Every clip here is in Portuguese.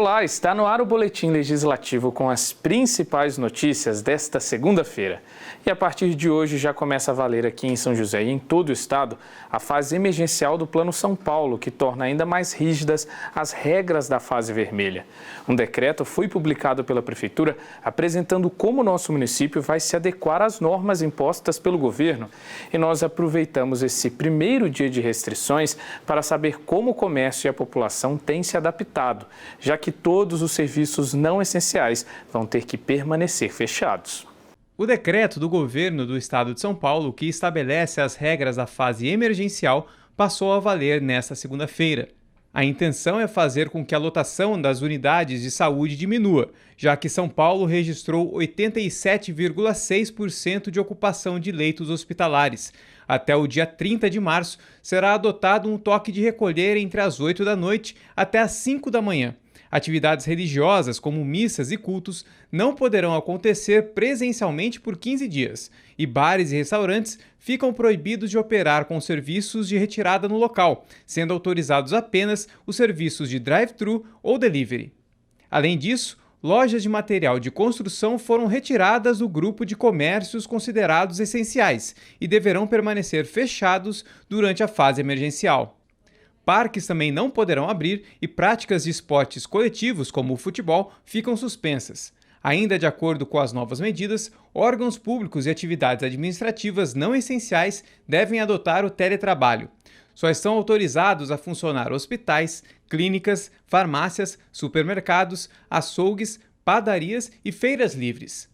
Olá, está no ar o Boletim Legislativo com as principais notícias desta segunda-feira. E a partir de hoje já começa a valer aqui em São José e em todo o estado a fase emergencial do Plano São Paulo, que torna ainda mais rígidas as regras da fase vermelha. Um decreto foi publicado pela Prefeitura apresentando como o nosso município vai se adequar às normas impostas pelo governo. E nós aproveitamos esse primeiro dia de restrições para saber como o comércio e a população têm se adaptado, já que todos os serviços não essenciais vão ter que permanecer fechados. O decreto do governo do estado de São Paulo, que estabelece as regras da fase emergencial, passou a valer nesta segunda-feira. A intenção é fazer com que a lotação das unidades de saúde diminua, já que São Paulo registrou 87,6% de ocupação de leitos hospitalares. Até o dia 30 de março, será adotado um toque de recolher entre as 8 da noite até as 5 da manhã. Atividades religiosas, como missas e cultos, não poderão acontecer presencialmente por 15 dias, e bares e restaurantes ficam proibidos de operar com serviços de retirada no local, sendo autorizados apenas os serviços de drive-thru ou delivery. Além disso, lojas de material de construção foram retiradas do grupo de comércios considerados essenciais e deverão permanecer fechados durante a fase emergencial. Parques também não poderão abrir e práticas de esportes coletivos, como o futebol, ficam suspensas. Ainda de acordo com as novas medidas, órgãos públicos e atividades administrativas não essenciais devem adotar o teletrabalho. Só estão autorizados a funcionar hospitais, clínicas, farmácias, supermercados, açougues, padarias e feiras livres.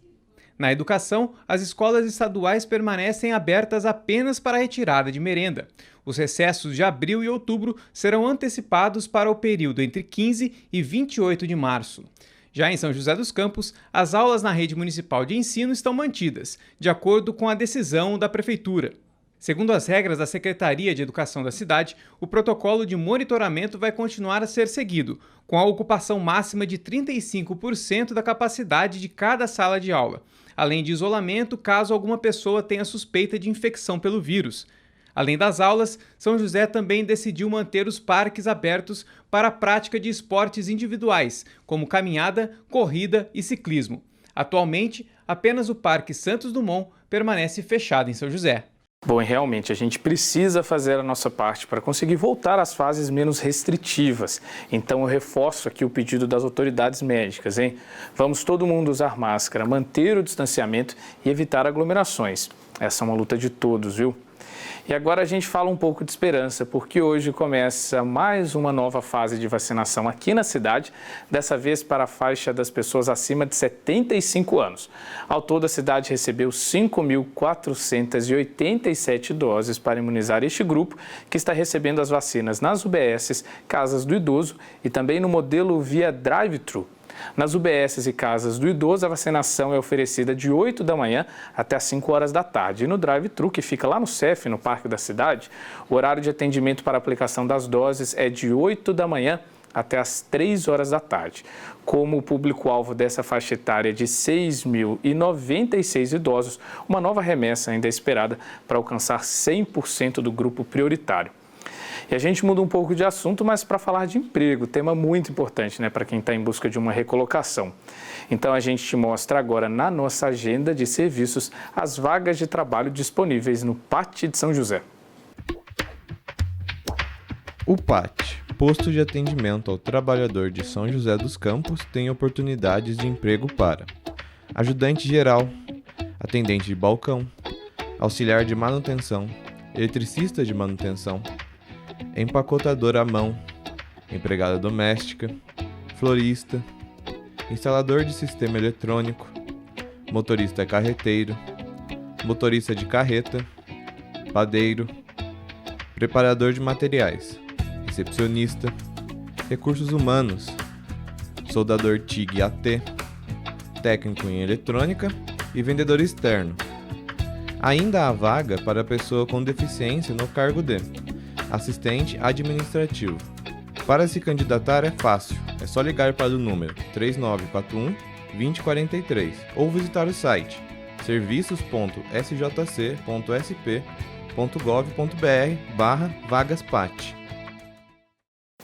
Na educação, as escolas estaduais permanecem abertas apenas para a retirada de merenda. Os recessos de abril e outubro serão antecipados para o período entre 15 e 28 de março. Já em São José dos Campos, as aulas na rede municipal de ensino estão mantidas, de acordo com a decisão da Prefeitura. Segundo as regras da Secretaria de Educação da cidade, o protocolo de monitoramento vai continuar a ser seguido, com a ocupação máxima de 35% da capacidade de cada sala de aula, além de isolamento caso alguma pessoa tenha suspeita de infecção pelo vírus. Além das aulas, São José também decidiu manter os parques abertos para a prática de esportes individuais, como caminhada, corrida e ciclismo. Atualmente, apenas o Parque Santos Dumont permanece fechado em São José. Bom, e realmente a gente precisa fazer a nossa parte para conseguir voltar às fases menos restritivas. Então eu reforço aqui o pedido das autoridades médicas, hein? Vamos todo mundo usar máscara, manter o distanciamento e evitar aglomerações. Essa é uma luta de todos, viu? E agora a gente fala um pouco de esperança, porque hoje começa mais uma nova fase de vacinação aqui na cidade, dessa vez para a faixa das pessoas acima de 75 anos. Ao todo, a cidade recebeu 5.487 doses para imunizar este grupo, que está recebendo as vacinas nas UBSs, Casas do Idoso e também no modelo via drive-thru. Nas UBSs e Casas do Idoso, a vacinação é oferecida de 8 da manhã até as 5 horas da tarde. E no drive-thru, que fica lá no CEF, no Parque da Cidade, o horário de atendimento para a aplicação das doses é de 8 da manhã até as 3 horas da tarde. Como o público-alvo dessa faixa etária é de 6.096 idosos, uma nova remessa ainda é esperada para alcançar 100% do grupo prioritário. E a gente muda um pouco de assunto, mas para falar de emprego, tema muito importante, né, para quem está em busca de uma recolocação. Então a gente te mostra agora na nossa agenda de serviços as vagas de trabalho disponíveis no PAT de São José. O PAT, Posto de Atendimento ao Trabalhador de São José dos Campos, tem oportunidades de emprego para ajudante geral, atendente de balcão, auxiliar de manutenção, eletricista de manutenção, empacotador à mão, empregada doméstica, florista, instalador de sistema eletrônico, motorista carreteiro, motorista de carreta, padeiro, preparador de materiais, recepcionista, recursos humanos, soldador TIG AT, técnico em eletrônica e vendedor externo. Ainda há vaga para pessoa com deficiência no cargo de assistente administrativo. Para se candidatar é fácil, é só ligar para o número 3941-2043 ou visitar o site serviços.sjc.sp.gov.br/vagaspat.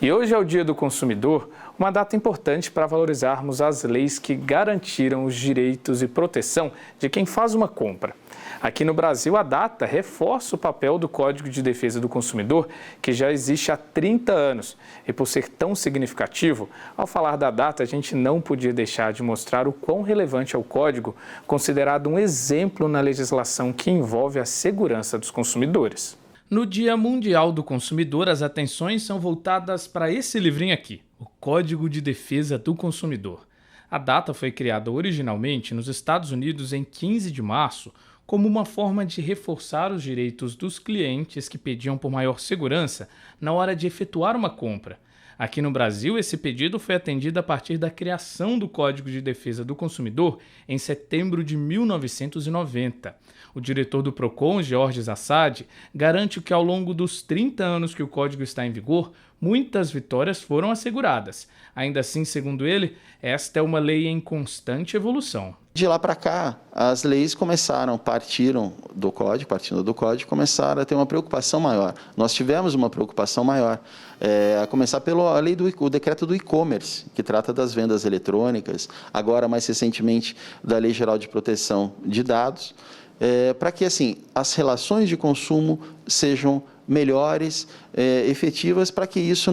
E hoje é o Dia do Consumidor, uma data importante para valorizarmos as leis que garantiram os direitos e proteção de quem faz uma compra. Aqui no Brasil, a data reforça o papel do Código de Defesa do Consumidor, que já existe há 30 anos. E por ser tão significativo, ao falar da data, a gente não podia deixar de mostrar o quão relevante é o Código, considerado um exemplo na legislação que envolve a segurança dos consumidores. No Dia Mundial do Consumidor, as atenções são voltadas para esse livrinho aqui, o Código de Defesa do Consumidor. A data foi criada originalmente nos Estados Unidos em 15 de março, como uma forma de reforçar os direitos dos clientes que pediam por maior segurança na hora de efetuar uma compra. Aqui no Brasil, esse pedido foi atendido a partir da criação do Código de Defesa do Consumidor em setembro de 1990. O diretor do PROCON, Georges Assad, garante que ao longo dos 30 anos que o código está em vigor, muitas vitórias foram asseguradas. Ainda assim, segundo ele, esta é uma lei em constante evolução. De lá para cá, as leis partindo do código, começaram a ter uma preocupação maior. Nós tivemos uma preocupação maior, a começar pela lei o decreto do e-commerce, que trata das vendas eletrônicas, agora mais recentemente da Lei Geral de Proteção de Dados, para que assim as relações de consumo sejam melhores, efetivas, para que isso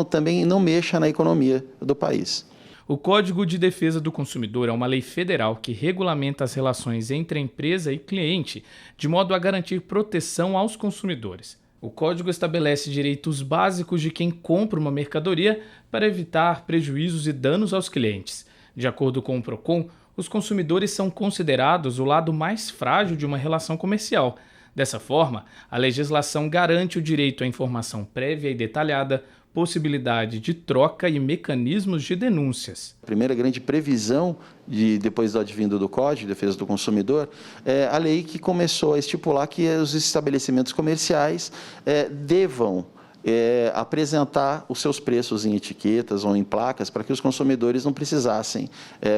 também não mexa na economia do país. O Código de Defesa do Consumidor é uma lei federal que regulamenta as relações entre a empresa e cliente, de modo a garantir proteção aos consumidores. O Código estabelece direitos básicos de quem compra uma mercadoria para evitar prejuízos e danos aos clientes. De acordo com o PROCON, os consumidores são considerados o lado mais frágil de uma relação comercial. Dessa forma, a legislação garante o direito à informação prévia e detalhada, possibilidade de troca e mecanismos de denúncias. A primeira grande previsão, depois do advindo do Código de Defesa do Consumidor, é a lei que começou a estipular que os estabelecimentos comerciais devam apresentar os seus preços em etiquetas ou em placas para que os consumidores não precisassem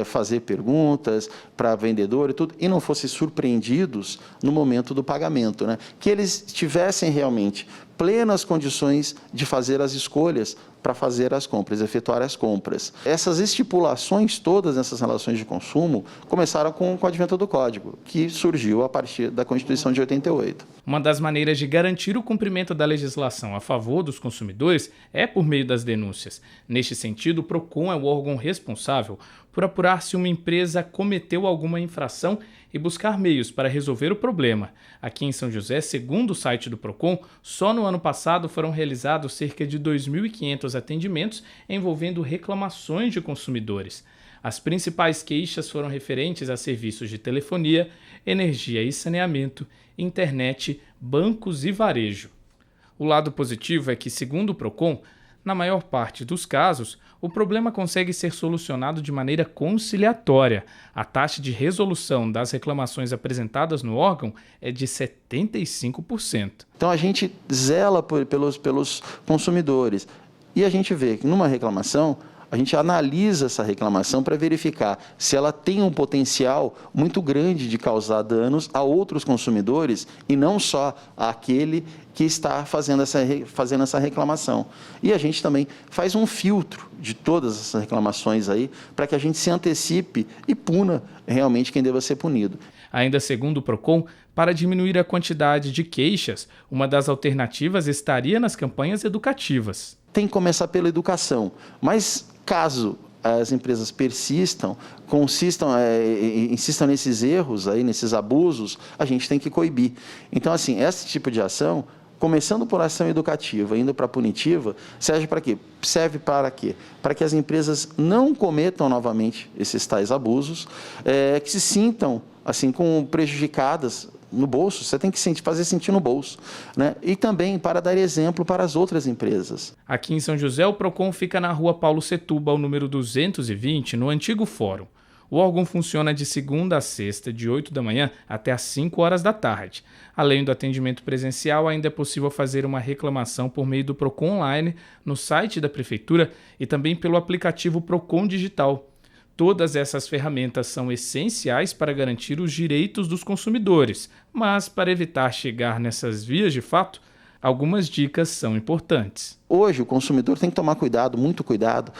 fazer perguntas para vendedor e não fossem surpreendidos no momento do pagamento, né? Que eles tivessem realmente plenas condições de fazer as escolhas para fazer as compras, efetuar as compras. Essas estipulações todas nessas relações de consumo começaram com o advento do Código, que surgiu a partir da Constituição de 88. Uma das maneiras de garantir o cumprimento da legislação a favor dos consumidores é por meio das denúncias. Neste sentido, o PROCON é o órgão responsável por apurar se uma empresa cometeu alguma infração e buscar meios para resolver o problema. Aqui em São José, segundo o site do PROCON, só no ano passado foram realizados cerca de 2.500 atendimentos envolvendo reclamações de consumidores. As principais queixas foram referentes a serviços de telefonia, energia e saneamento, internet, bancos e varejo. O lado positivo é que, segundo o PROCON, na maior parte dos casos, o problema consegue ser solucionado de maneira conciliatória. A taxa de resolução das reclamações apresentadas no órgão é de 75%. Então a gente zela pelos consumidores e a gente vê que numa reclamação, a gente analisa essa reclamação para verificar se ela tem um potencial muito grande de causar danos a outros consumidores e não só àquele que está fazendo essa reclamação. E a gente também faz um filtro de todas essas reclamações aí para que a gente se antecipe e puna realmente quem deva ser punido. Ainda segundo o PROCON, para diminuir a quantidade de queixas, uma das alternativas estaria nas campanhas educativas. Tem que começar pela educação, mas caso as empresas persistam, insistam nesses erros, nesses abusos, a gente tem que coibir. Então, assim, esse tipo de ação, começando por ação educativa, indo para a punitiva, serve para quê? Para que as empresas não cometam novamente esses tais abusos, que se sintam assim, prejudicadas no bolso, você tem que fazer sentir no bolso, né? E também para dar exemplo para as outras empresas. Aqui em São José, o PROCON fica na rua Paulo Setúbal, número 220, no antigo fórum. O órgão funciona de segunda a sexta, de 8 da manhã até às 5 horas da tarde. Além do atendimento presencial, ainda é possível fazer uma reclamação por meio do PROCON Online, no site da Prefeitura e também pelo aplicativo PROCON Digital. Todas essas ferramentas são essenciais para garantir os direitos dos consumidores, mas para evitar chegar nessas vias de fato, algumas dicas são importantes. Hoje o consumidor tem que tomar cuidado, muito cuidado,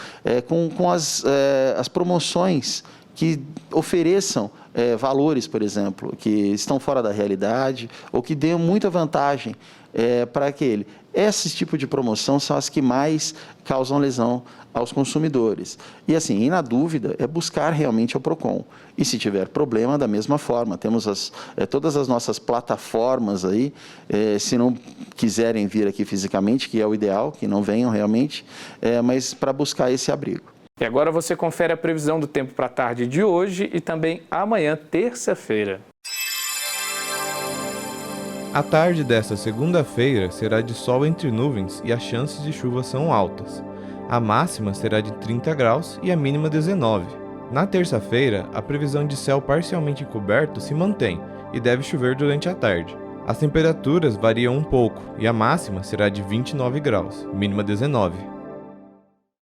com as promoções que ofereçam valores, por exemplo, que estão fora da realidade ou que dêem muita vantagem para aquele. Esses tipos de promoção são as que mais causam lesão aos consumidores. E assim, na dúvida, é buscar realmente o PROCON. E se tiver problema, da mesma forma. Temos todas as nossas plataformas aí, se não quiserem vir aqui fisicamente, que é o ideal, que não venham realmente, mas para buscar esse abrigo. E agora você confere a previsão do tempo para a tarde de hoje e também amanhã, terça-feira. A tarde desta segunda-feira será de sol entre nuvens e as chances de chuva são altas. A máxima será de 30 graus e a mínima 19. Na terça-feira, a previsão de céu parcialmente encoberto se mantém e deve chover durante a tarde. As temperaturas variam um pouco e a máxima será de 29 graus, mínima 19.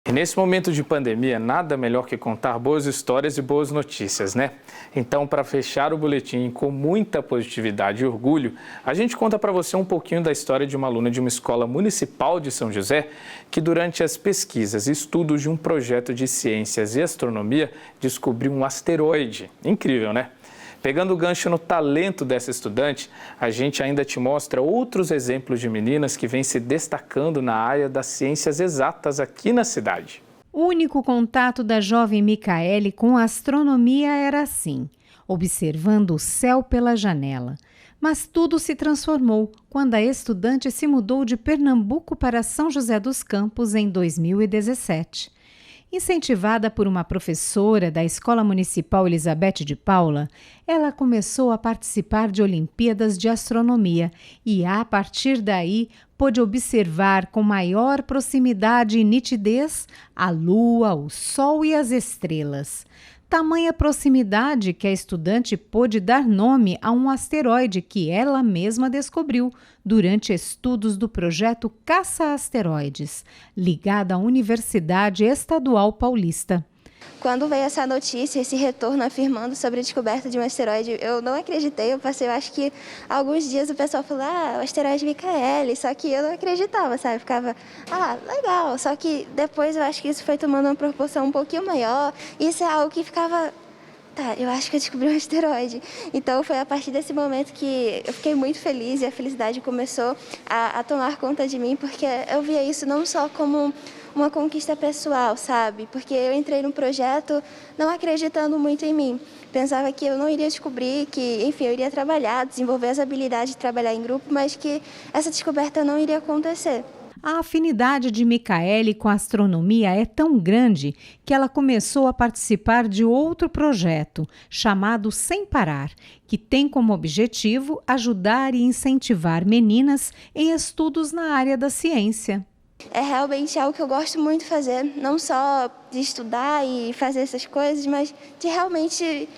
E nesse momento de pandemia, nada melhor que contar boas histórias e boas notícias, né? Então, para fechar o boletim com muita positividade e orgulho, a gente conta para você um pouquinho da história de uma aluna de uma escola municipal de São José que, durante as pesquisas e estudos de um projeto de ciências e astronomia, descobriu um asteroide. Incrível, né? Pegando o gancho no talento dessa estudante, a gente ainda te mostra outros exemplos de meninas que vêm se destacando na área das ciências exatas aqui na cidade. O único contato da jovem Micaele com a astronomia era assim, observando o céu pela janela. Mas tudo se transformou quando a estudante se mudou de Pernambuco para São José dos Campos em 2017. Incentivada por uma professora da Escola Municipal Elizabeth de Paula, ela começou a participar de Olimpíadas de Astronomia e, a partir daí, pôde observar com maior proximidade e nitidez a Lua, o Sol e as estrelas. Tamanha proximidade que a estudante pôde dar nome a um asteroide que ela mesma descobriu durante estudos do projeto Caça-Asteroides, ligado à Universidade Estadual Paulista. Quando veio essa notícia, esse retorno afirmando sobre a descoberta de um asteroide, eu não acreditei. Eu acho que alguns dias o pessoal falou, o asteroide Micaele, só que eu não acreditava, sabe? Ficava, legal. Só que depois eu acho que isso foi tomando uma proporção um pouquinho maior. Isso é algo que ficava, eu acho que eu descobri um asteroide. Então foi a partir desse momento que eu fiquei muito feliz e a felicidade começou a tomar conta de mim, porque eu via isso não só como uma conquista pessoal, sabe? Porque eu entrei no projeto não acreditando muito em mim. Pensava que eu não iria descobrir, que, enfim, eu iria trabalhar, desenvolver as habilidades de trabalhar em grupo, mas que essa descoberta não iria acontecer. A afinidade de Micaele com a astronomia é tão grande que ela começou a participar de outro projeto, chamado Sem Parar, que tem como objetivo ajudar e incentivar meninas em estudos na área da ciência. É realmente algo que eu gosto muito de fazer, não só de estudar e fazer essas coisas, mas de realmente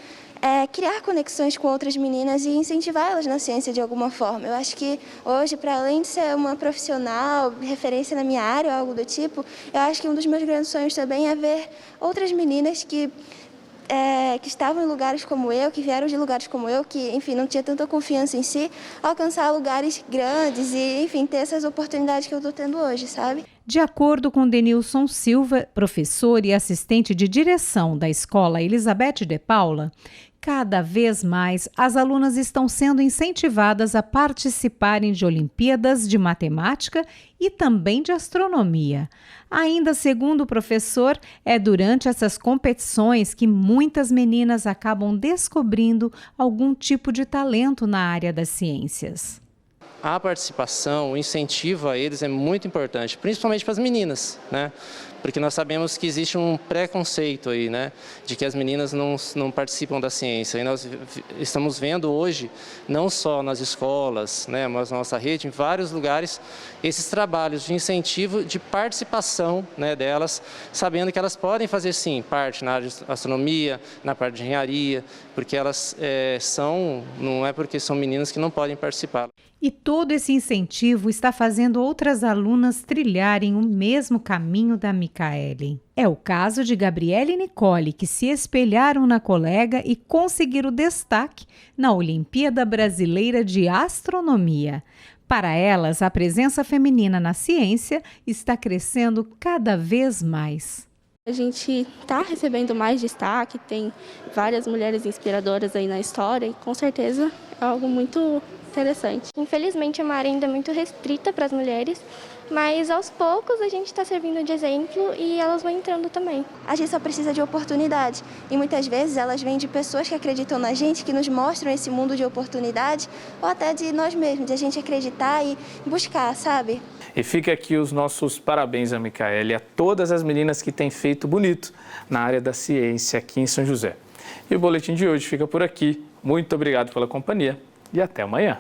criar conexões com outras meninas e incentivar elas na ciência de alguma forma. Eu acho que hoje, para além de ser uma profissional, referência na minha área ou algo do tipo, eu acho que um dos meus grandes sonhos também é ver outras meninas que estavam em lugares como eu, que vieram de lugares como eu, que, enfim, não tinha tanta confiança em si, alcançar lugares grandes e, enfim, ter essas oportunidades que eu estou tendo hoje, sabe? De acordo com Denilson Silva, professor e assistente de direção da Escola Elizabeth de Paula, cada vez mais as alunas estão sendo incentivadas a participarem de Olimpíadas de Matemática e também de Astronomia. Ainda segundo o professor, é durante essas competições que muitas meninas acabam descobrindo algum tipo de talento na área das ciências. A participação, o incentivo a eles é muito importante, principalmente para as meninas, né? Porque nós sabemos que existe um preconceito aí, né? De que as meninas não participam da ciência. E nós estamos vendo hoje, não só nas escolas, né? Mas na nossa rede, em vários lugares, esses trabalhos de incentivo, de participação, né, delas, sabendo que elas podem fazer, sim, parte na área de astronomia, na parte de engenharia, porque elas não é porque são meninas que não podem participar. E todo esse incentivo está fazendo outras alunas trilharem o mesmo caminho da Micaele. É o caso de Gabriela e Nicole, que se espelharam na colega e conseguiram destaque na Olimpíada Brasileira de Astronomia. Para elas, a presença feminina na ciência está crescendo cada vez mais. A gente está recebendo mais destaque, tem várias mulheres inspiradoras aí na história e com certeza é algo muito interessante. Infelizmente, é uma área ainda muito restrita para as mulheres, mas aos poucos a gente está servindo de exemplo e elas vão entrando também. A gente só precisa de oportunidade e muitas vezes elas vêm de pessoas que acreditam na gente, que nos mostram esse mundo de oportunidade ou até de nós mesmos, de a gente acreditar e buscar, sabe? E fica aqui os nossos parabéns a Micaele e a todas as meninas que têm feito bonito na área da ciência aqui em São José. E o boletim de hoje fica por aqui. Muito obrigado pela companhia e até amanhã.